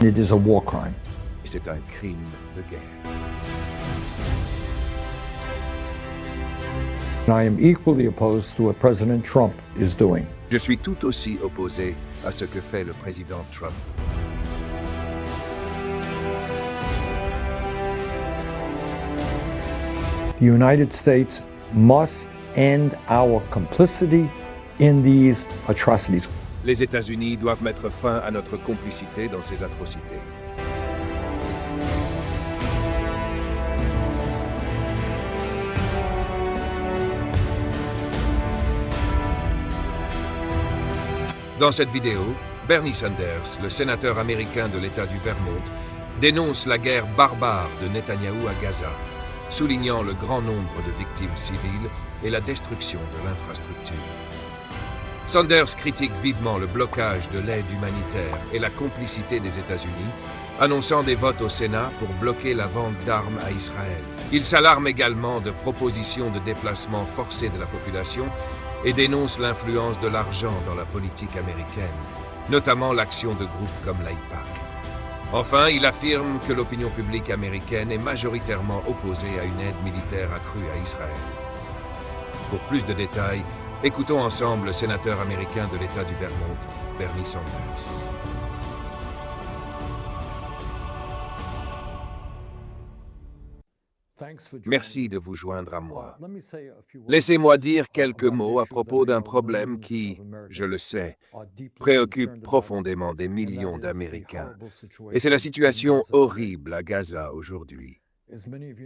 It is a war crime. C'est un crime de guerre. And I am equally opposed to what President Trump is doing. Je suis tout aussi opposé à ce que fait le président Trump. The United States must end our complicity in these atrocities. Les États-Unis doivent mettre fin à notre complicité dans ces atrocités. Dans cette vidéo, Bernie Sanders, le sénateur américain de l'État du Vermont, dénonce la guerre barbare de Netanyahou à Gaza, soulignant le grand nombre de victimes civiles et la destruction de l'infrastructure. Sanders critique vivement le blocage de l'aide humanitaire et la complicité des États-Unis, annonçant des votes au Sénat pour bloquer la vente d'armes à Israël. Il s'alarme également de propositions de déplacement forcé de la population et dénonce l'influence de l'argent dans la politique américaine, notamment l'action de groupes comme l'AIPAC. Enfin, il affirme que l'opinion publique américaine est majoritairement opposée à une aide militaire accrue à Israël. Pour plus de détails, écoutons ensemble le sénateur américain de l'État du Vermont, Bernie Sanders. Merci de vous joindre à moi. Laissez-moi dire quelques mots à propos d'un problème qui, je le sais, préoccupe profondément des millions d'Américains. Et c'est la situation horrible à Gaza aujourd'hui.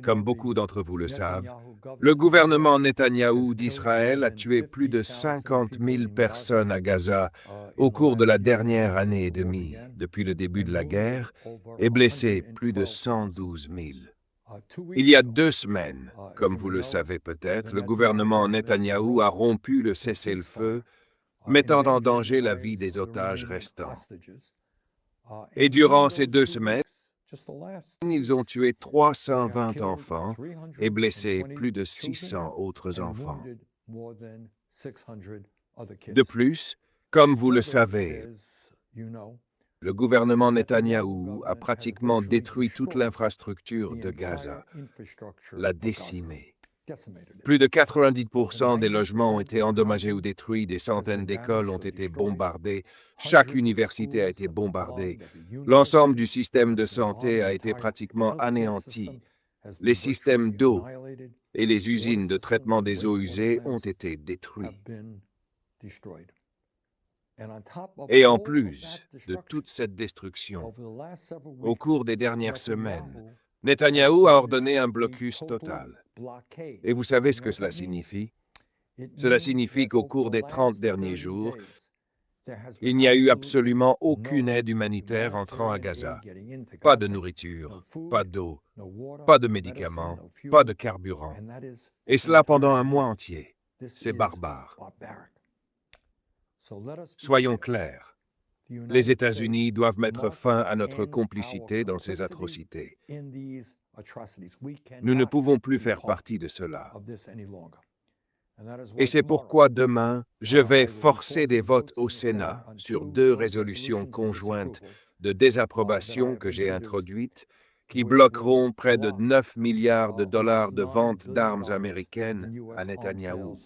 Comme beaucoup d'entre vous le savent, le gouvernement Netanyahou d'Israël a tué plus de 50 000 personnes à Gaza au cours de la dernière année et demie, depuis le début de la guerre, et blessé plus de 112 000. Il y a 2 semaines, comme vous le savez peut-être, le gouvernement Netanyahou a rompu le cessez-le-feu, mettant en danger la vie des otages restants. Et durant ces 2 semaines, ils ont tué 320 enfants et blessé plus de 600 autres enfants. De plus, comme vous le savez, le gouvernement Netanyahou a pratiquement détruit toute l'infrastructure de Gaza, l'a décimée. Plus de 90% des logements ont été endommagés ou détruits, des centaines d'écoles ont été bombardées, chaque université a été bombardée, l'ensemble du système de santé a été pratiquement anéanti, les systèmes d'eau et les usines de traitement des eaux usées ont été détruits. Et en plus de toute cette destruction, au cours des dernières semaines, Netanyahou a ordonné un blocus total. Et vous savez ce que cela signifie? Cela signifie qu'au cours des 30 derniers jours, il n'y a eu absolument aucune aide humanitaire entrant à Gaza. Pas de nourriture, pas d'eau, pas de médicaments, pas de carburant. Et cela pendant un mois entier. C'est barbare. Soyons clairs, les États-Unis doivent mettre fin à notre complicité dans ces atrocités. Nous ne pouvons plus faire partie de cela. Et c'est pourquoi demain, je vais forcer des votes au Sénat sur 2 résolutions conjointes de désapprobation que j'ai introduites qui bloqueront près de 9 milliards de dollars de vente d'armes américaines à Netanyahou.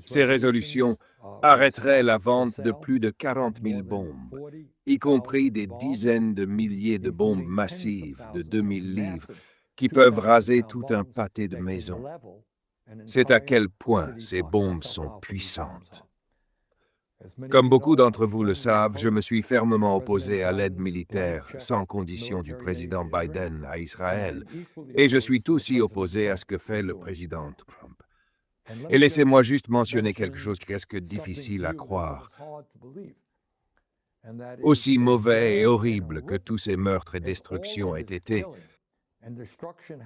Ces résolutions arrêteraient la vente de plus de 40 000 bombes, y compris des dizaines de milliers de bombes massives de 2000 livres qui peuvent raser tout un pâté de maisons. C'est à quel point ces bombes sont puissantes. Comme beaucoup d'entre vous le savent, je me suis fermement opposé à l'aide militaire sans condition du président Biden à Israël, et je suis aussi opposé à ce que fait le président Trump. Et laissez-moi juste mentionner quelque chose qui est presque difficile à croire. Aussi mauvais et horrible que tous ces meurtres et destructions aient été,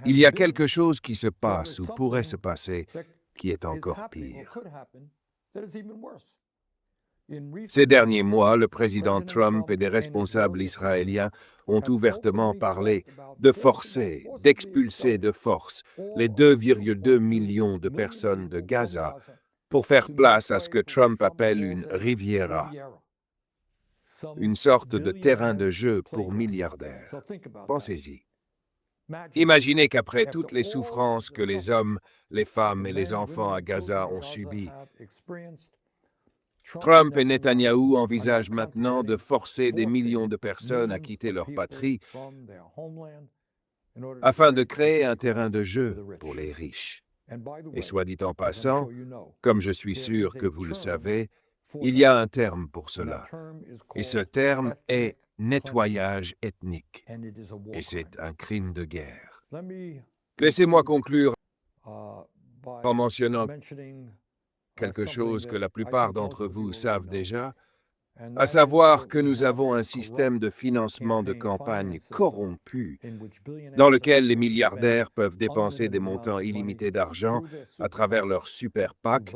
il y a quelque chose qui se passe ou pourrait se passer qui est encore pire. Ces derniers mois, le président Trump et des responsables israéliens ont ouvertement parlé de forcer, d'expulser de force les 2,2 millions de personnes de Gaza pour faire place à ce que Trump appelle une Riviera. une sorte de terrain de jeu pour milliardaires. Pensez-y. Imaginez qu'après toutes les souffrances que les hommes, les femmes et les enfants à Gaza ont subies, Trump et Netanyahou envisagent maintenant de forcer des millions de personnes à quitter leur patrie afin de créer un terrain de jeu pour les riches. Et soit dit en passant, comme je suis sûr que vous le savez, il y a un terme pour cela. Et ce terme est nettoyage ethnique. Et c'est un crime de guerre. Laissez-moi conclure en mentionnant quelque chose que la plupart d'entre vous savent déjà, à savoir que nous avons un système de financement de campagne corrompu dans lequel les milliardaires peuvent dépenser des montants illimités d'argent à travers leur super PAC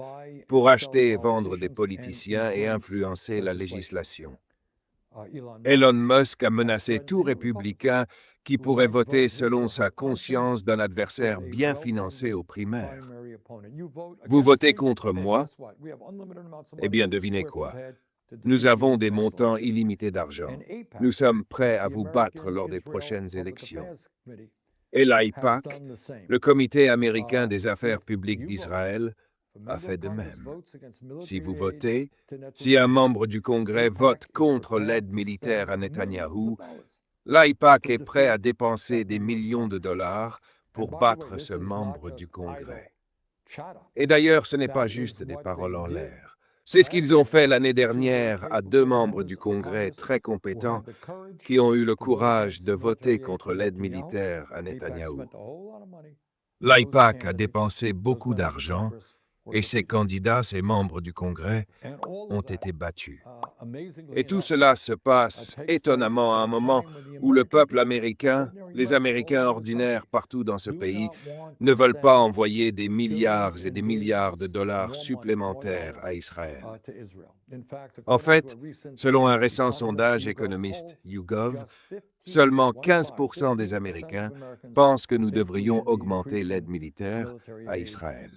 pour acheter et vendre des politiciens et influencer la législation. Elon Musk a menacé tout républicain qui pourrait voter selon sa conscience d'un adversaire bien financé aux primaires. Vous votez contre moi? Eh bien, devinez quoi? Nous avons des montants illimités d'argent. Nous sommes prêts à vous battre lors des prochaines élections. Et l'AIPAC, le Comité américain des affaires publiques d'Israël, a fait de même. Si vous votez, si un membre du Congrès vote contre l'aide militaire à Netanyahou, l'AIPAC est prêt à dépenser des millions de dollars pour battre ce membre du Congrès. Et d'ailleurs, ce n'est pas juste des paroles en l'air. C'est ce qu'ils ont fait l'année dernière à 2 membres du Congrès très compétents qui ont eu le courage de voter contre l'aide militaire à Netanyahou. L'AIPAC a dépensé beaucoup d'argent et ces candidats, ces membres du Congrès, ont été battus. Et tout cela se passe étonnamment à un moment où le peuple américain, les Américains ordinaires partout dans ce pays, ne veulent pas envoyer des milliards et des milliards de dollars supplémentaires à Israël. En fait, selon un récent sondage économiste YouGov, seulement 15% des Américains pensent que nous devrions augmenter l'aide militaire à Israël.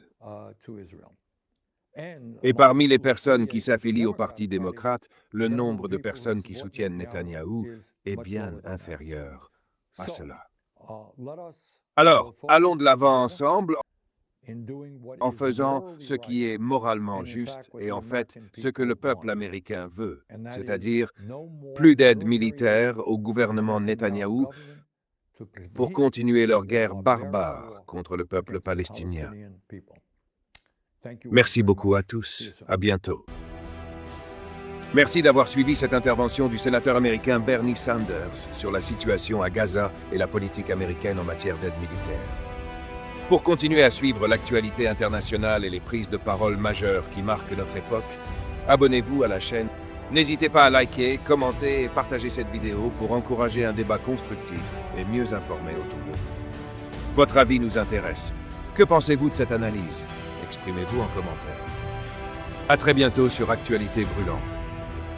Et parmi les personnes qui s'affilient au Parti démocrate, le nombre de personnes qui soutiennent Netanyahou est bien inférieur à cela. Alors, allons de l'avant ensemble en faisant ce qui est moralement juste et en fait ce que le peuple américain veut, c'est-à-dire plus d'aide militaire au gouvernement Netanyahou pour continuer leur guerre barbare contre le peuple palestinien. Merci beaucoup à tous. À bientôt. Merci d'avoir suivi cette intervention du sénateur américain Bernie Sanders sur la situation à Gaza et la politique américaine en matière d'aide militaire. Pour continuer à suivre l'actualité internationale et les prises de parole majeures qui marquent notre époque, abonnez-vous à la chaîne. N'hésitez pas à liker, commenter et partager cette vidéo pour encourager un débat constructif et mieux informé autour de vous. Votre avis nous intéresse. Que pensez-vous de cette analyse? Exprimez-vous en commentaire. À très bientôt sur Actualité Brûlante.